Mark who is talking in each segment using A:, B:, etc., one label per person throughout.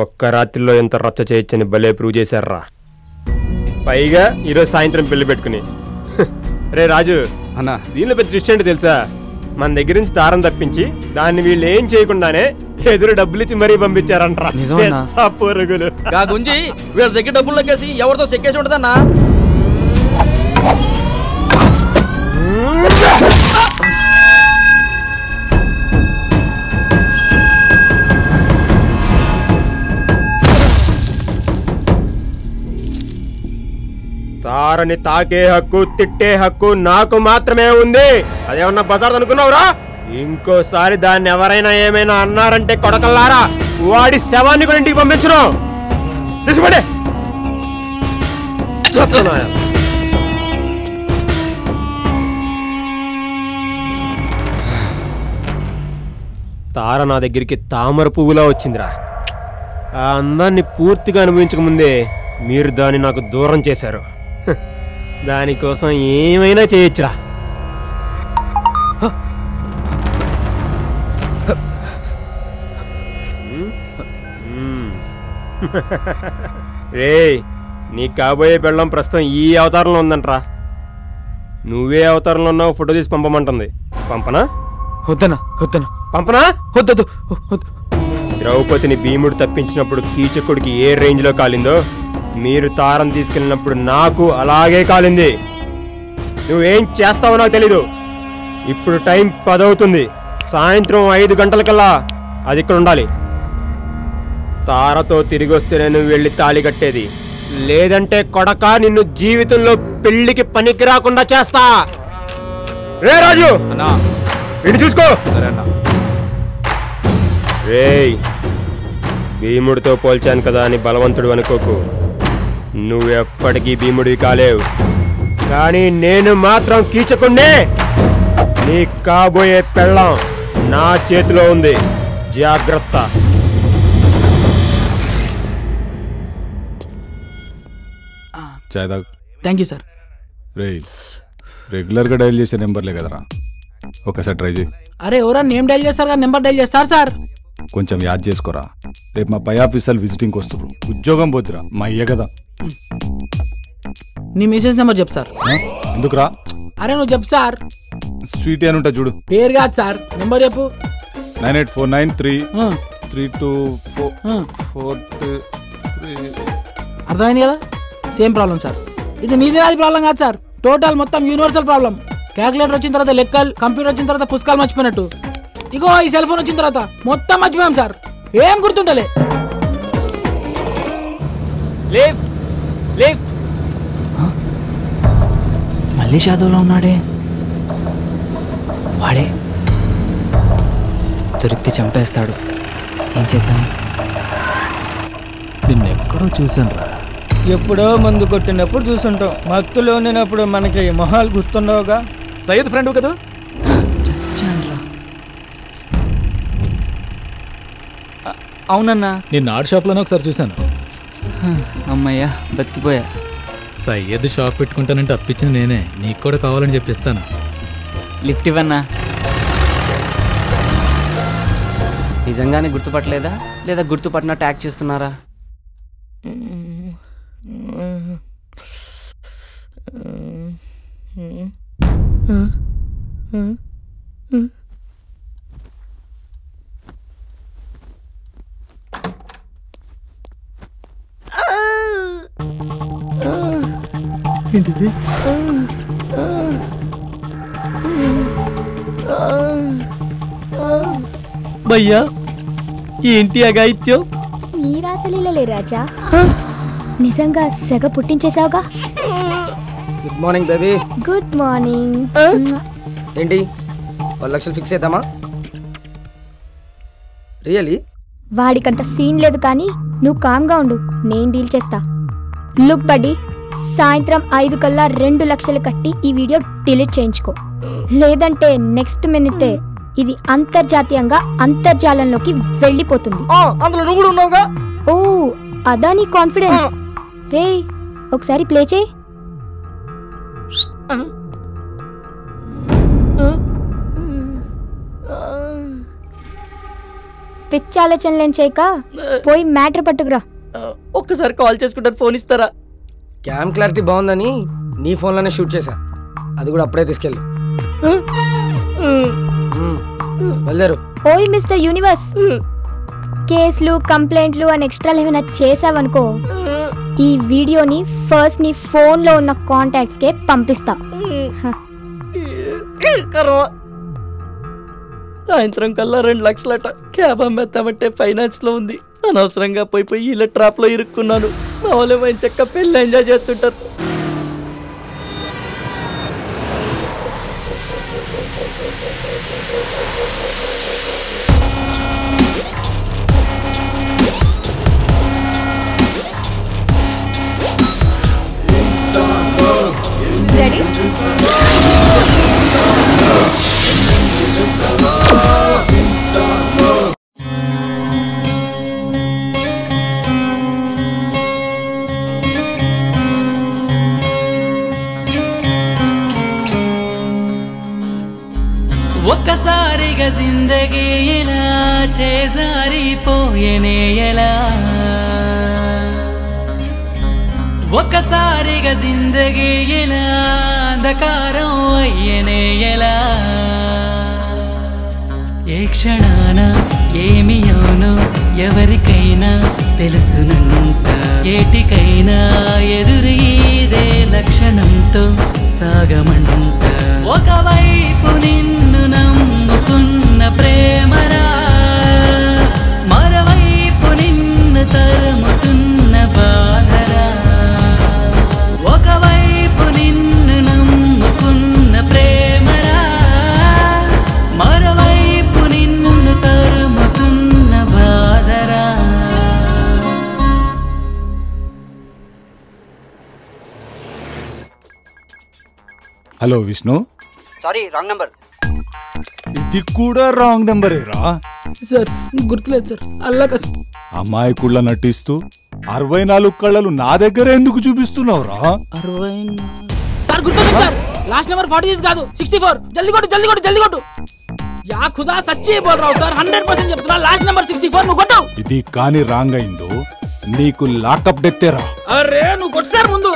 A: ఒక్క రాత్రిలో ఎంత రచ్చ చేయొచ్చని భలే ప్రూవ్ చేశారా. పైగా ఈరోజు సాయంత్రం పెళ్లి పెట్టుకుని. రే రాజు
B: అన్నా,
A: దీనిలో పెద్ద ట్విస్ట్ ఏంటి తెలుసా? మన దగ్గర నుంచి తారం తప్పించి దాన్ని వీళ్ళు ఏం చేయకుండానే ఎదురు డబ్బులు ఇచ్చి మరీ పంపించారంటారా. పొరుగులు
C: గుంజి వీళ్ళ దగ్గర డబ్బులు లెక్కేసి ఎవరితో చెక్కేసి ఉంటుందన్నా.
A: తారని తాకే హక్కు తిట్టే హక్కు నాకు మాత్రమే ఉంది. అదేమన్నా బజార్ అనుకున్నావురా? ఇంకోసారి దాన్ని ఎవరైనా ఏమైనా అన్నారంటే కొడకల్లారా వాడి శవాన్ని కూడా ఇంటికి పంపించను. తీసుకుపడే. తార నా దగ్గరికి తామర పువ్వులా వచ్చిందిరా. ఆ అందాన్ని పూర్తిగా అనుభవించక ముందే మీరు దాన్ని నాకు దూరం చేశారు. దానికోసం ఏమైనా చేయొచ్చురా. రే నీ కాబోయే పెళ్ళం ప్రస్తుతం ఈ అవతారంలో ఉందంట్రా. నువ్వే అవతారంలో ఉన్నావు. ఫోటో తీసి పంపమంటుంది. పంపనా?
C: వద్దనా వద్దనా
A: పంపనా?
C: వద్దొద్దు.
A: ద్రౌపదిని భీముడు తప్పించినప్పుడు కీచకుడికి ఏ రేంజ్ లో కాలిందో మీరు తారం తీసుకెళ్ళినప్పుడు నాకు అలాగే కాలింది. నువ్వేం చేస్తావో నాకు తెలీదు. ఇప్పుడు టైం 10 అవుతుంది. సాయంత్రం 5 గంటలకల్లా అది ఇక్కడ ఉండాలి. తారతో తిరిగి వస్తేనే నువ్వు వెళ్ళి తాళి కట్టేది. లేదంటే కొడక నిన్ను జీవితంలో పెళ్లికి పనికి రాకుండా చేస్తా. రే రాజు ఇటు చూసుకో. రేయ్ భీముడితో పోల్చాను కదా అని బలవంతుడు అనుకోకు. నువ్వెప్పటికీ భీముడివి కాలేవు. కానీ నేను మాత్రం కీచకుణ్ణే. నీ కాబోయే పెళ్ళం నా చేతిలో ఉంది. జాగ్రత్త.
C: Thank you sir.
B: రే రెగ్యులర్గా డైల్ చేసే నెంబర్లే కదరా, ఒకసారి ట్రై చేయి.
C: అరే ఎవరా నేమ్ డైల్ చేస్తారు కానీ నెంబర్ డైల్ చేస్తారు సార్.
B: కొంచెం యాద్ చేసుకోరా. రేపు మా పై ఆఫీసర్లు విజిటింగ్కి వస్తారు. ఉద్యోగం పోతురా మా అయ్యే కదా.
C: నీ మెసేజ్ నెంబర్ చెప్పు సార్.
B: ఎందుకురా?
C: అరే నువ్వు చెప్పు సార్.
B: స్వీట్ అని ఉంటా చూడు.
C: పేరు కాదు సార్, నెంబర్ చెప్పు.
B: 9849322443.
C: అర్థమైంది కదా? Same problem sir. ఇది నీది నాది ప్రాబ్లం కాదు సార్, టోటల్ మొత్తం యూనివర్సల్ ప్రాబ్లం. క్యాలిక్యులేటర్ వచ్చిన తర్వాత లెక్కలు, కంప్యూటర్ వచ్చిన తర్వాత పుస్తకాలు మర్చిపోయినట్టు ఇగో ఈ సెల్ ఫోన్ వచ్చిన తర్వాత మొత్తం మర్చిపోయాం సార్. ఏం గుర్తుండలే.
D: మళ్ళీ షాదోలో ఉన్నాడే. వాడే దొరికితే చంపేస్తాడు. ఏం చేద్దాం?
E: నిన్నెక్కడో చూసాను రా.
F: ఎప్పుడో మందు కొట్టినప్పుడు చూసుంటాం. మత్తులో ఉండినప్పుడు మనకి మొహాలు గుర్తుండవుగా.
E: సయ్యద్ ఫ్రెండ్ కదా?
F: అవునన్నా,
E: నేను ఆర్ట్ షాప్లోనే ఒకసారి చూశాను.
D: అమ్మయ్యా బతికిపోయా.
E: సయ్యద్ షాప్ పెట్టుకుంటానంటే అప్పించింది నేనే. నీకు కూడా కావాలని చెప్పిస్తాను.
D: లిఫ్ట్ ఇవ్వన్నా. నిజంగానే గుర్తుపట్టలేదా లేదా గుర్తుపట్టినట్టు యాక్ట్ చేస్తున్నారా?
C: ఏంటిది? భయ్యా ఏంటి అగాయిత్యం?
G: నీ రాసలీలలే రాజా. నిజంగా సెగ పుట్టించేసావుగా.
H: Good morning baby.
G: Good morning.
H: ఏంటి 1 లక్షలు ఫిక్స్ చేద్దామా? రియలీ?
G: వాడికంత సీన్ లేదు కానీ నువ్వు కామ్గా ఉండు, నేను డీల్ చేస్తా. లుక్ బడ్డీ, సాయంత్రం 5 కల్లా 2 లక్షలు కట్టి ఈ వీడియో డిలీట్ చేయించుకో. లేదంటే నెక్స్ట్ మినిటే ఇది అంతర్జాతీయంగా అంతర్జాలంలోకి వెళ్ళిపోతుంది.
F: అందులో నువ్వు కూడా ఉన్నావుగా.
G: ఓ అదా నీ కాన్ఫిడెన్స్. రే ఒకసారి ప్లే చేయి. పిచ్చి ఆలోచనలేం చేయక పోయి మ్యాటర్ పట్టుకురా.
F: ఒక్కసారి కాల్ చేసుకుంటారు, ఫోన్ ఇస్తారా?
H: క్యామ్ క్లారిటీ బాగుందని నీ ఫోన్లోనే షూట్ చేశా, అది కూడా అప్పుడే తీసుకెళ్ళి వెళ్ళారు.
G: ఓయ్ మిస్టర్ యూనివర్స్, కేసులు కంప్లైంట్లు అని ఎక్స్ట్రాలు ఏమైనా చేసావనుకో, ఈ వీడియోని ఫస్ట్ నీ ఫోన్లో ఉన్న కాంటాక్ట్స్కే పంపిస్తా.
F: సాయంత్రం కల్లా 2 లక్షలట. క్యాబ్ అమ్మేస్తామంటే ఫైనాన్స్ లో ఉంది. అనవసరంగా పోయి ఇలా ట్రాప్ లో ఇరుక్కున్నాను. మా వాళ్ళు మంచి చక్క పెళ్ళి ఎంజాయ్ చేస్తుంటారు.
G: రెడీ?
I: ఒక్కసారిగా జిందగీ ఎలా చేజారిపోయేనే ఎలా, ఒక్కసారిగా జిందగీ ఎలా అంధకారం అయ్యేనే ఎలా, ఏ క్షణాన ఏమి అవునో ఎవరికైనా తెలుసునంట, ఏటికైనా ఎదురీదే లక్షణంతో సాగమంట, ఒకవైపు నిన్ను నమ్ముకున్న ప్రేమరా, మరోవైపు నిన్ను తరుముతున్న బాధరా, ఒకవైపు నిన్ను నమ్ముకున్న ప్రేమరా, మరోవైపు నిన్ను తరుముతున్న బాధరా.
B: Hello Vishnu.
H: Sorry, wrong number.
B: ఇది కూడా రాంగ్ నెంబరేరా?
C: సార్ గుర్తులేదు సార్. అల్లాక
B: అమాయకుళ్ళ నటిస్తూ 64 కళ్ళలు నా దగ్గర ఎందుకు చూపిస్తున్నావురా?
C: 60 సార్ గుర్తుంది సార్. లాస్ట్ నెంబర్ 46 కాదు 64. జల్దీ కొట్టు జల్దీ కొట్టు జల్దీ కొట్టు. యా ఖుదా సచ్చి బోల్ రావు సార్, 100% చెప్తున్నా. లాస్ట్ నెంబర్ 64 నువ్వు కొట్టు.
B: ఇది కాని రాంగ్ అయిందో నీకు లాకప్ డెత్తేరా.
C: అరే నువ్వు కొట్టు సార్ ముందు.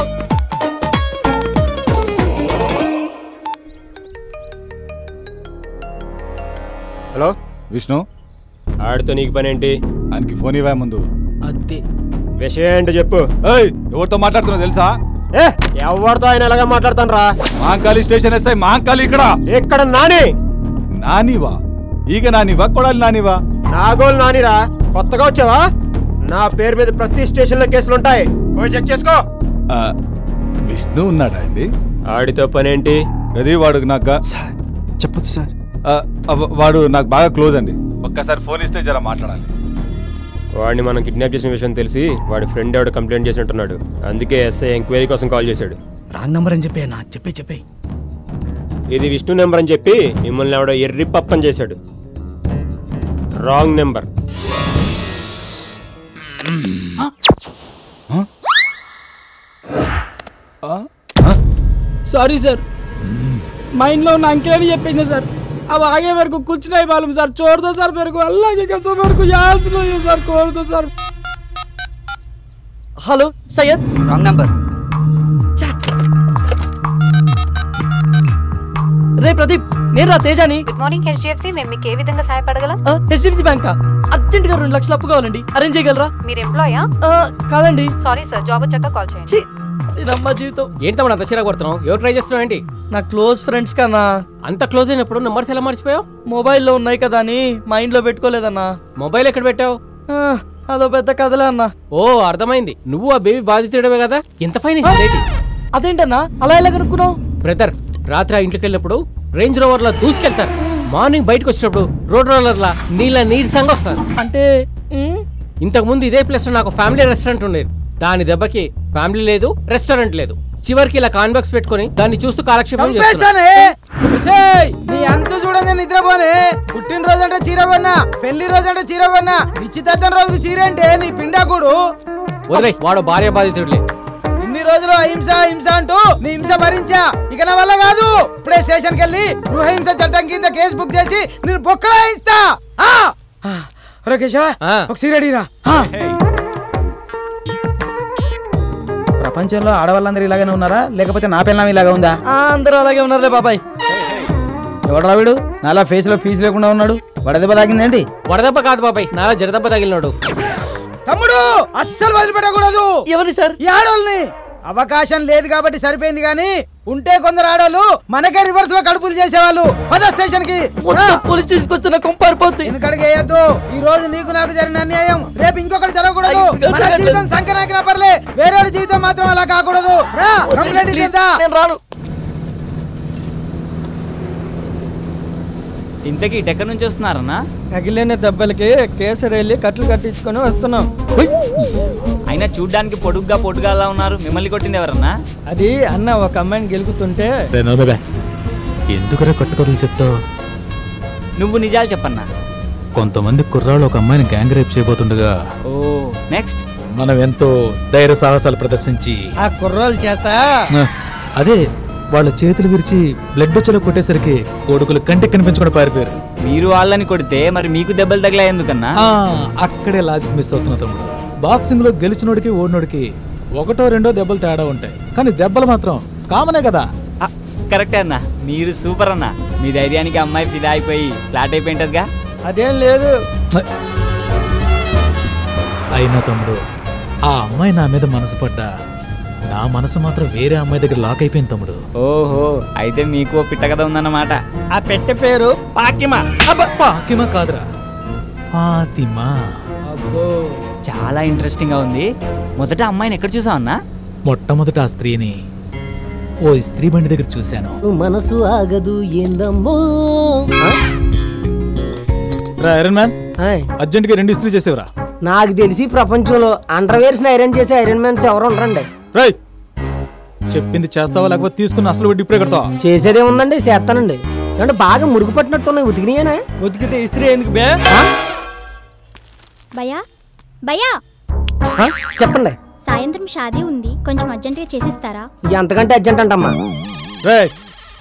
A: హలో
B: విష్ణు,
A: ఆడితో నీకు పని ఏంటి?
B: ఆయనకి ఫోన్ ఇవ్వా ముందు.
C: అదే
A: విషయం ఏంటో చెప్పు.
B: ఏయ్, ఎవరితో మాట్లాడుతున్నావు తెలుసా?
A: ఎవరితో ఆయన ఎలాగా మాట్లాడతాను రా?
B: Mankali station SI Mankali.
A: ఇక్కడ నాని.
B: నానివా? ఈగ నానివా కొడాలి నానివా?
A: నాగోలు నానిరా. కొత్తగా వచ్చావా? నా పేరు మీద ప్రతి స్టేషన్ లో కేసులుంటాయి, పోయి చెక్ చేసుకో.
B: విష్ణు ఉన్నాడా అండి?
A: ఆడితో పని ఏంటి?
B: అది వాడు నాకు
J: చెప్పదు సార్.
B: వాడు నాకు బాగా క్లోజ్ అండి. ఒక్కసారి ఫోన్ ఇస్తే జర మాట్లాడాలి.
A: వాడిని మనం కిడ్నాప్ చేసిన విషయం తెలిసి వాడి ఫ్రెండ్ ఎవడు కంప్లైంట్ చేసినట్టున్నాడు. అందుకే ఎస్ఐ ఎంక్వైరీ కోసం కాల్ చేశాడు.
J: రాంగ్ నంబర్ అని చెప్పే నా చెప్పే
A: ఇది విష్ణు నెంబర్ అని చెప్పి మిమ్మల్ని ఎవడో ఎర్రి పప్పం చేశాడు. Wrong number.
C: Sorry sir, mind లో ఉన్న అంకెల్ అని చెప్పింది సార్. अब आगे मेरे को कुछ नहीं मालूम सर. छोड़ दो सर मेरे को, अल्लाह की कसम मेरे को याद नहीं है सर. छोड़ दो sir.
F: Hello Syed.
H: Wrong number.
F: రే ప్రదీప్, నేను రా తేజాని.
K: Good morning HDFC. మేము మీకు ఏ విధంగా సహాయపడగలం?
F: HDFC బ్యాంక్ అర్జెంట్ గా 2 లక్షలు అప్పు కావాలండి, అరేంజ్ చేయగలరా?
K: మీరు ఎంప్లాయా?
F: కాదండి.
K: సారీ సార్, జాబ్ వచ్చాక కాల్ చేయండి.
F: ఇదమ్మా జీవితం.
L: ఏంటి తమ్ముడు అంత చీర కొడుతున్నావు? ఎవరు ట్రై చేస్తున్నావు ఏంటి?
F: నా క్లోజ్ ఫ్రెండ్స్ కన్నా.
L: అంత క్లోజ్ అయినప్పుడు నెంబర్స్ ఎలా మర్చిపోయావు?
F: మొబైల్లో ఉన్నాయి కదా అని మైండ్ లో పెట్టుకోలేదన్నా.
L: మొబైల్ ఎక్కడ పెట్టావు?
F: అదో పెద్ద కథలే అన్నా.
L: ఓ అర్థమైంది, నువ్వు ఆ బేబీ బాధితుడమే కదా. ఎంత ఫైన్ ఇస్తుంది?
F: అదేంటన్నా అలా ఎలా కనుక్కున్నావు?
L: బ్రదర్, రాత్రి ఆ ఇంట్లోకి వెళ్ళినప్పుడు రేంజ్ రోవర్ లా దూసుకెళ్తారు. మార్నింగ్ బయటకు వచ్చినప్పుడు రోడ్ రోలర్ లా నీరసంగా వస్తారు.
F: అంటే
L: ఇంతకు ముందు ఇదే ప్లేస్ లో నాకు ఫ్యామిలీ రెస్టారెంట్ ఉండేది. దాని దెబ్బకి ఫ్యామిలీ లేదు, రెస్టారెంట్ లేదు. చివరికి ఇలా కాన్బాక్స్ పెట్టుకుని దాన్ని చూస్తూ కాలక్షేపం చేస్తాను.
C: నీ అంత చూడని నిద్రపోనే. పుట్టినరోజు అంటే చీర కొన్నా, పెళ్లి రోజు అంటే చీర కొన్నా, నిశ్చితార్థం రోజుకు చీర అంటే నీ పిండాకుడు.
L: వదిలే, వాడు భార్య బాధితుడులే.
C: ఇన్ని రోజులు అహింస హింస అంటూ నీ హింస భరించా, ఇక నా వల్ల కాదు. ఇప్పుడే స్టేషన్ కెళ్ళి గృహహింస చట్టం కింద కేసు బుక్ చేసి నేను బొక్కలా ఇస్తా.
H: కేశవ ఒక సిగరెట్ ఇరా.
M: ప్రపంచంలో ఆడవాళ్ళందరూ ఇలాగనే ఉన్నారా లేకపోతే నా పిల్లం ఇలాగా ఉందా?
F: అందరూ అలాగే ఉన్నారులే బాబాయ్.
M: ఎవడరా వీడు నాలా ఫేస్ లో ఫీజు లేకుండా ఉన్నాడు? వడదెబ్బ తాగిందేంటి?
L: వడదెబ్బ కాదు బాబాయ్, నాలా జడదెబ్బ తగిలినాడు.
M: తమ్ముడు అస్సలు వదిలిపెట్టకూడదు.
F: ఎవరి సార్?
M: ఈ ఆడోళ్ళని. అవకాశం లేదు కాబట్టి సరిపోయింది గానీ ఉంటే కొందరు ఆడోళ్ళు మనకే రివర్స్ లో కడుపులు చేసేవాళ్ళు. పద స్టేషన్ కి.
F: పోలీస్ స్టేషన్ వస్తున్న కొంపారిపోతుంది.
M: వెనకడికి వేయద్దు. ఈ రోజు నీకు నాకు జరిగిన అన్యాయం రేపు ఇంకొకటి జరగకూడదు. మన జీవితం సంకనాకినా పర్లే, వేరే జీవితం మాత్రం అలా కాకూడదు. కంప్లైంట్ ఇచ్చేద్దా?
F: నేను రాను.
D: ఇంతకీ ఎక్కడి నుంచి వస్తున్నారన్నా?
F: తగిలిన దెబ్బలకి కేసరి వెళ్ళి కట్లు కట్టించుకొని వస్తున్నాం.
D: అయినా చూడ్డానికి పొడుగ్గా అలా ఉన్నారు. మిమ్మల్ని కొట్టింది ఎవరన్నా?
F: అది అన్న ఒక అమ్మాయిని గెలుకుతుంటే.
E: ఎందుకరా కట్టుకథలు చెప్తావు?
D: నువ్వు నిజాలు చెప్పన్నా.
E: కొంతమంది కుర్రాళ్ళు ఒక అమ్మాయిని గ్యాంగ్ రేప్ చేయబోతుండగా
D: నెక్స్ట్
E: మనం ఎంతో ధైర్య సాహసాలు ప్రదర్శించి
F: ఆ కుర్రాళ్ళ చేత
E: అదే వాళ్ళ చేతులు విరిచి బ్లడ్ వచ్చేలా కొట్టేసరికి కొడుకులు కంటికి కనిపించకుండా పారిపోయారు.
D: మీరు వాళ్ళని కొడితే మరి మీకు దెబ్బలు తగిలా ఎందుకన్నా?
E: అక్కడే లాజిక్ మిస్ అవుతున్నా తమ్ముడు. బాక్సింగ్ లో గెలిచినోడికి ఓడినోడికి ఒకటో రెండో దెబ్బలు తేడా ఉంటాయి, కానీ దెబ్బలు మాత్రం కామనే కదా.
D: కరెక్టే అన్న, మీరు సూపర్ అన్న. మీ ధైర్యానికి అమ్మాయి ఫిదా అయిపోయి ఫ్లాట్ అయిపోయింటదిగా.
F: అదేం లేదు.
E: అయినా తమ్ముడు ఆ అమ్మాయి నా మీద మనసు పడ్డా నా మనసు మాత్రం వేరే అమ్మాయి దగ్గర లాక్ అయిపోయింది తమ్ముడు.
D: ఓహో, అయితే మీకు పిట్ట కథ ఉందన్నమాట.
F: ఆ పెట్టె పేరు పాకిమా.
E: పాకిమా కాదురా, ఫాతిమా.
D: చాలా ఇంట్రెస్టింగ్ గా ఉంది. మొదట అమ్మాయిని ఎక్కడ చూసావు అన్నా?
E: మొట్టమొదట ఆ స్త్రీని ఓ స్త్రీ బండి దగ్గర చూశాను.
F: మనసు ఆగదు ఏందమ్మో.
E: ఐరన్ మ్యాన్ అర్జెంట్ గా 2 ఇస్త్రీ చేసేవరా.
H: నాకు తెలిసి ప్రపంచంలో అండర్వేర్స్ ఐరన్ చేసే ఐరన్ మ్యాన్స్ ఎవరు ఉండరండి.
E: చెప్పింది చేస్తావా లేకపోతే తీసుకుని అసలు వడ్డీ ఇప్పుడే కడతావా?
H: చేసేదే ఉందండి, చేస్తానండి. అంటే బాగా మురుగు పట్టినట్టున్నాయి. ఉతికినాయనా?
F: ఉతికితే ఇస్త్రీ ఎందుకు బే?
G: భయ్యా భయ్యా
H: చెప్పండి.
G: సాయంత్రం షాదీ ఉంది, కొంచెం అర్జెంటుగా చేసిస్తారా?
H: ఎంతకంటే అర్జెంట్ అంటమ్మా.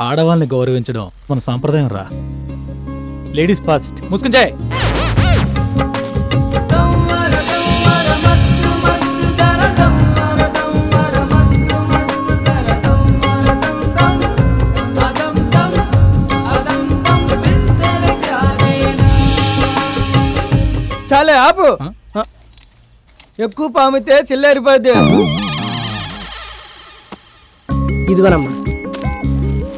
E: ఆడవాళ్ళని గౌరవించడం మన సాంప్రదాయం రా. Ladies first. ముసుకుంచాయ్.
F: చాలే ఆపు. ఎక్కువ పామితే చిల్లారిపోద్ది.
H: ఇదిగోనమ్మా.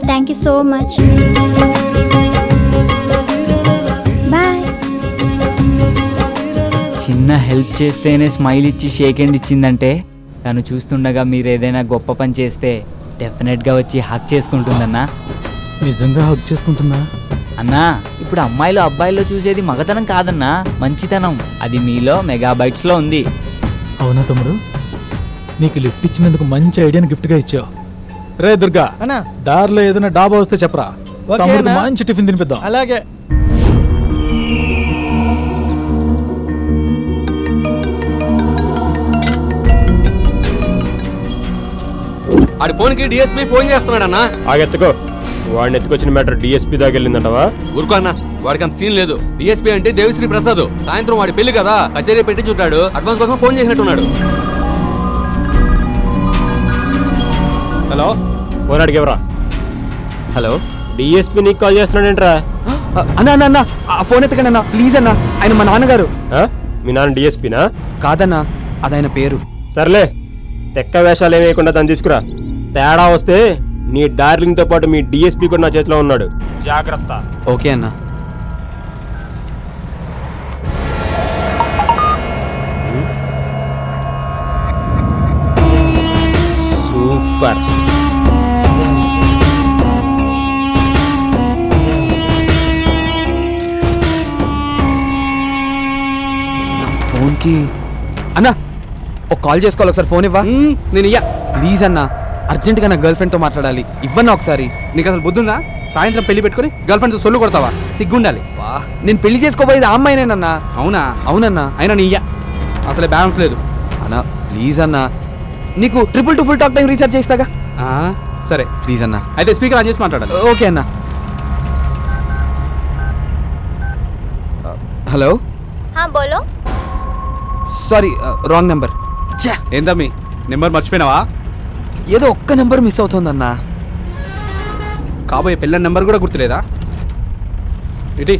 G: Thank you so much. Bye.
D: చిన్న హెల్ప్ చేస్తేనే స్మైల్ ఇచ్చి షేక్ హ్యాండ్ ఇచ్చిందంటే తను చూస్తుండగా మీరు ఏదైనా గొప్ప పని చేస్తే డెఫినెట్గా వచ్చి హక్ చేసుకుంటుందన్నా.
E: నిజంగా హక్ చేసుకుంటుందా?
D: అన్నా, ఇప్పుడు అమ్మాయిలు అబ్బాయిల్లో చూసేది మగతనం కాదన్నా, మంచితనం. అది మీలో మెగాబైట్స్ లో ఉంది.
E: అవునా తమ్ముడు, నీకు లిఫ్ట్ ఇచ్చినందుకు మంచి ఐడియాని గిఫ్ట్ గా ఇచ్చావు. రే దుర్గా, దారిలో ఏదైనా డాబా వస్తే చెప్పరా, తమ్ముడికి మంచి టిఫిన్ తినిపిద్దాం.
F: అలాగే.
N: ఆడి ఫోన్కి డిఎస్పీ ఫోన్ చేస్తున్నాడన్నా.
A: ఆగెత్తుకో. వాడిని ఎత్తుకొచ్చిన మ్యాటర్ డిఎస్పీ దాకా వెళ్ళిందంటవా?
N: ఊరుకో అన్న, వాడికి అంత సీన్ లేదు. డిఎస్పీ అంటే దేవిశ్రీ ప్రసాద్. సాయంత్రం వాడి పెళ్లి కదా, కచేరీ పెట్టి చుట్టాడు. అడ్వాన్స్ కోసం ఫోన్ చేసినట్టున్నాడు.
A: హలో, ఫోన్ అడిగేవరా?
N: హలో,
A: డిఎస్పీ నీకు కాల్ చేస్తున్నాడేంట్రా?
M: అన్నా అన్న అన్న ఆ ఫోన్ ఎత్తకండి అన్న ప్లీజ్ అన్న. ఆయన మా నాన్నగారు.
A: మీ నాన్న డిఎస్పీనా?
M: కాదన్నా, అది ఆయన పేరు.
A: సర్లే, తెక్క వేషాలు ఏమేయకుండా తను తీసుకురా. తేడా వస్తే నీ డార్లింగ్ తో పాటు మీ డిఎస్పీ కూడా నా చేతిలో ఉన్నాడు. జాగ్రత్త.
M: ఓకే అన్న.
A: సూపర్.
M: ఫోన్కి అన్నా ఒక కాల్ చేసుకోవాలి. ఒకసారి ఫోన్ ఇవ్వా. నేను ఇయ్యా ప్లీజ్ అన్నా, అర్జెంట్గా నా గర్ల్ ఫ్రెండ్తో మాట్లాడాలి. ఇవ్వన్నా ఒకసారి. నీకు అసలు బుద్ధుందా? సాయంత్రం పెళ్లి పెట్టుకుని గర్ల్ ఫ్రెండ్తో సొల్లు కొడతావా? సిగ్గుండాలి. నేను పెళ్లి చేసుకోబోయేది ఆ అమ్మాయినేనన్నా. అవునా? అవునన్నా. అయినా నీ ఇయ్యా, అసలే బ్యాలెన్స్ లేదు అన్నా. ప్లీజ్ అన్నా, నీకు 222 ఫుల్ టాక్ టైం రీఛార్జ్ చేస్తాగా. సరే ప్లీజ్ అన్నా. అయితే స్పీకర్ ఆన్ చేసి మాట్లాడాలి. ఓకే అన్నా. హలో
G: हाँ बोलो
M: సారీ రాంగ్ నెంబర్.
B: ఏందమ్మి నెంబర్ మర్చిపోయినావా?
M: ఏదో ఒక్క నెంబర్ మిస్ అవుతుందన్నా.
B: కాబోయే పిల్ల నెంబర్ కూడా గుర్తులేదా? ఇటీ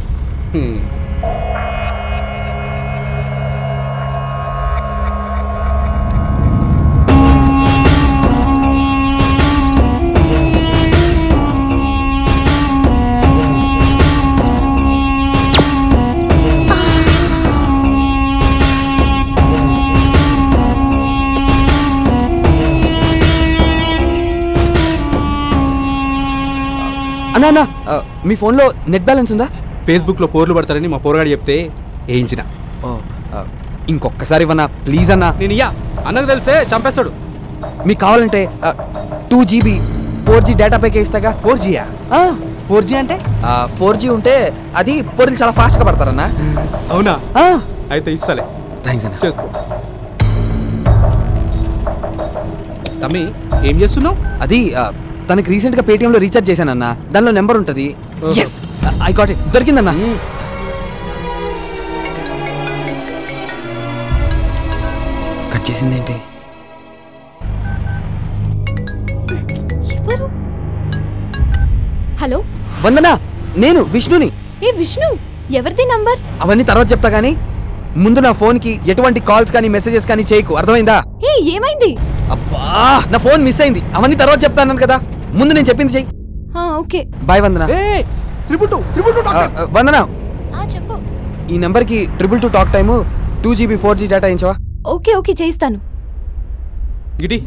M: అన్నా అన్నా మీ ఫోన్లో నెట్ బ్యాలెన్స్ ఉందా?
B: ఫేస్బుక్లో పోర్లు పడతారని మా పోరగాడు చెప్తే వేయించిన.
M: ఇంకొకసారి ఇవ్వన్నా ప్లీజ్ అన్నా.
B: నేను ఇయ్యా, అన్నకు తెలిస్తే చంపేస్తాడు.
M: మీకు కావాలంటే 2GB 4G డేటా ప్యాకే ఇస్తాగా.
B: 4Gయా?
M: 4G అంటే 4G ఉంటే అది పోర్లు చాలా ఫాస్ట్గా పడతారన్నా.
B: అవునా? అయితే ఇస్తాలే.
M: థ్యాంక్స్ అన్న.
B: చేసుకో. తమ్మి ఏం చేస్తున్నావు?
M: అది తనకి రీసెంట్గా పేటిఎంలో రీఛార్జ్ చేశానన్నా. దానిలో నెంబర్ ఉంటుంది. Yes I got it. దొరికిందన్నా. కట్ చేసిందేంటి?
G: హలో
M: వందనా, నేను విష్ణుని.
G: ఏ విష్ణు, ఎవరిది నంబర్?
M: అవన్నీ తర్వాత చెప్తా గానీ ముందు నా ఫోన్కి ఎటువంటి కాల్స్ కానీ మెసేజెస్ కానీ చేయకు, అర్థమైందా?
G: ఏ ఏమైంది?
M: అబ్బా నా ఫోన్ మిస్ అయింది. అవన్నీ తర్వాత చెప్తాను కదా, ముందు నేను చెప్పింది చెయ్యి.
G: ఓకే
M: బాయ్ వందనా. వందనా,
G: చెప్పు.
M: ఈ నెంబర్కి 222 talk time 2GB 4G data ఇచ్చావా?
G: ఓకే ఓకే చేయిస్తాను.
B: గిటి